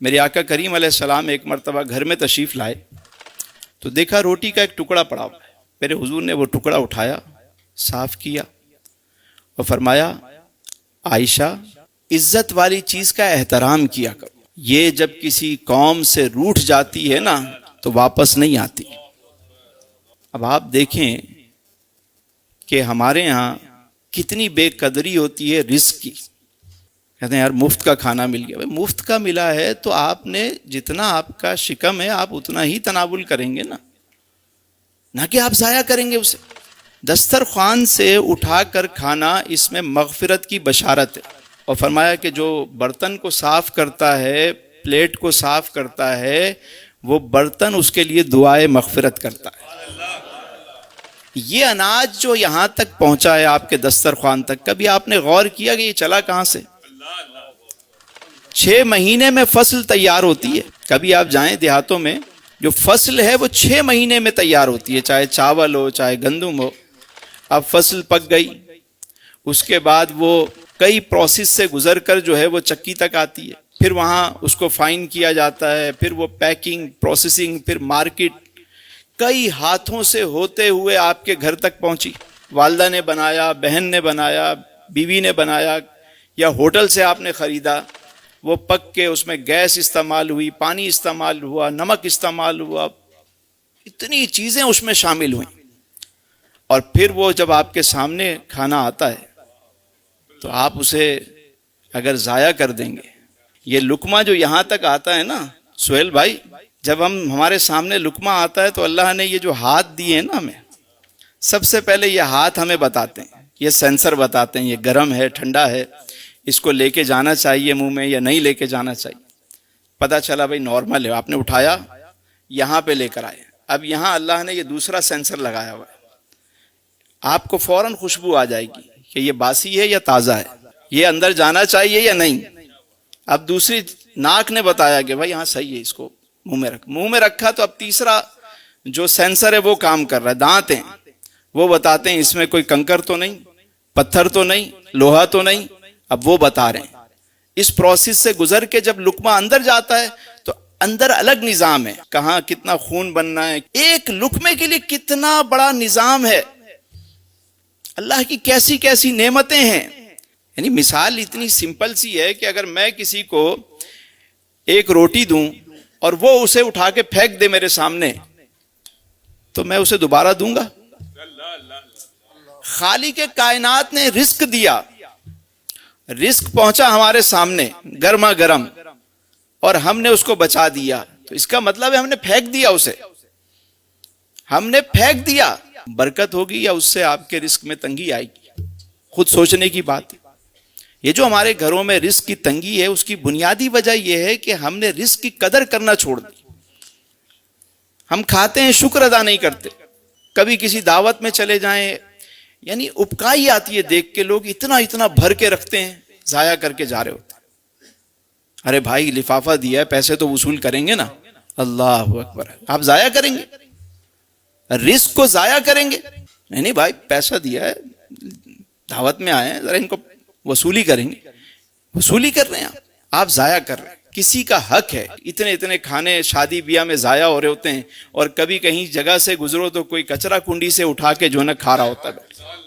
میرے آقا کریم علیہ السلام ایک مرتبہ گھر میں تشریف لائے تو دیکھا روٹی کا ایک ٹکڑا پڑا ہوا ہے۔ میرے حضور نے وہ ٹکڑا اٹھایا، صاف کیا اور فرمایا عائشہ عزت والی چیز کا احترام کیا کرو، یہ جب کسی قوم سے روٹھ جاتی ہے نا تو واپس نہیں آتی۔ اب آپ دیکھیں کہ ہمارے ہاں کتنی بے قدری ہوتی ہے رزق کی۔ کہتے ہیں یار مفت کا کھانا مل گیا، بھائی مفت کا ملا ہے تو آپ نے جتنا آپ کا شکم ہے آپ اتنا ہی تناول کریں گے نا، نہ کہ آپ ضائع کریں گے اسے۔ دسترخوان سے اٹھا کر کھانا اس میں مغفرت کی بشارت ہے، اور فرمایا کہ جو برتن کو صاف کرتا ہے، پلیٹ کو صاف کرتا ہے، وہ برتن اس کے لیے دعائے مغفرت کرتا ہے۔ یہ اناج جو یہاں تک پہنچا ہے آپ کے دسترخوان تک، کبھی آپ نے غور کیا کہ یہ چلا کہاں سے؟ 6 مہینے میں فصل تیار ہوتی ہے۔ کبھی آپ جائیں دیہاتوں میں، جو فصل ہے وہ 6 مہینے میں تیار ہوتی ہے، چاہے چاول ہو چاہے گندم ہو۔ اب فصل پک گئی، اس کے بعد وہ کئی پروسیس سے گزر کر جو ہے وہ چکی تک آتی ہے، پھر وہاں اس کو فائن کیا جاتا ہے، پھر وہ پیکنگ، پروسیسنگ، پھر مارکیٹ، کئی ہاتھوں سے ہوتے ہوئے آپ کے گھر تک پہنچی۔ والدہ نے بنایا، بہن نے بنایا، بیوی نے بنایا، یا ہوٹل سے آپ نے خریدا، وہ پک کے اس میں گیس استعمال ہوئی، پانی استعمال ہوا، نمک استعمال ہوا، اتنی چیزیں اس میں شامل ہوئیں، اور پھر وہ جب آپ کے سامنے کھانا آتا ہے تو آپ اسے اگر ضائع کر دیں گے، یہ لقمہ جو یہاں تک آتا ہے نا سہیل بھائی، جب ہمارے سامنے لقمہ آتا ہے تو اللہ نے یہ جو ہاتھ دیے ہیں نا ہمیں، سب سے پہلے یہ ہاتھ ہمیں بتاتے ہیں، یہ سینسر بتاتے ہیں یہ گرم ہے ٹھنڈا ہے، اس کو لے کے جانا چاہیے منہ میں یا نہیں لے کے جانا چاہیے۔ پتہ چلا بھائی نارمل ہے، آپ نے اٹھایا یہاں پہ لے کر آئے، اب یہاں اللہ نے یہ دوسرا سینسر لگایا ہوا ہے، آپ کو فوراً خوشبو آ جائے گی کہ یہ باسی ہے یا تازہ ہے، یہ اندر جانا چاہیے یا نہیں۔ اب دوسری ناک نے بتایا کہ بھائی ہاں صحیح ہے، اس کو منہ میں رکھا، تو اب تیسرا جو سینسر ہے وہ کام کر رہا ہے، دانت ہیں، وہ بتاتے ہیں اس میں کوئی کنکر تو نہیں، پتھر تو نہیں، لوہا تو نہیں، اب وہ بتا رہے ہیں۔ اس پروسیس سے گزر کے جب لقمہ اندر جاتا ہے تو اندر الگ نظام ہے، کہاں کتنا خون بننا ہے، ایک لقمے کے لیے کتنا بڑا نظام ہے، اللہ کی کیسی کیسی نعمتیں ہیں۔ یعنی مثال اتنی سمپل سی ہے کہ اگر میں کسی کو ایک روٹی دوں اور وہ اسے اٹھا کے پھینک دے میرے سامنے تو میں اسے دوبارہ دوں گا؟ خالق کائنات نے رزق دیا، رزق پہنچا ہمارے سامنے گرما گرم، اور ہم نے اس کو بچا دیا، تو اس کا مطلب ہے ہم نے پھینک دیا اسے، ہم نے پھینک دیا۔ برکت ہوگی یا اس سے آپ کے رزق میں تنگی آئے گی؟ خود سوچنے کی بات ہے۔ یہ جو ہمارے گھروں میں رزق کی تنگی ہے، اس کی بنیادی وجہ یہ ہے کہ ہم نے رزق کی قدر کرنا چھوڑ دی۔ ہم کھاتے ہیں، شکر ادا نہیں کرتے۔ کبھی کسی دعوت میں چلے جائیں، یعنی اپکائی آتی ہے دیکھ کے، لوگ اتنا اتنا بھر کے رکھتے ہیں، ضائع کر کے جا رہے ہوتے ہیں۔ ارے بھائی لفافہ دیا ہے، پیسے تو وصول کریں گے نا۔ اللہ اکبر، آپ ضائع کریں گے؟ رزق کو ضائع کریں گے؟ نہیں بھائی، پیسہ دیا ہے، دعوت میں آئے ہیں، ذرا ان کو وصولی کریں گے۔ وصولی کر رہے ہیں آپ ضائع کر رہے ہیں۔ کسی کا حق ہے، اتنے اتنے کھانے شادی بیاہ میں ضائع ہو رہے ہوتے ہیں، اور کبھی کہیں جگہ سے گزرو تو کوئی کچرا کنڈی سے اٹھا کے جو ہے نا کھا رہا ہوتا ہے۔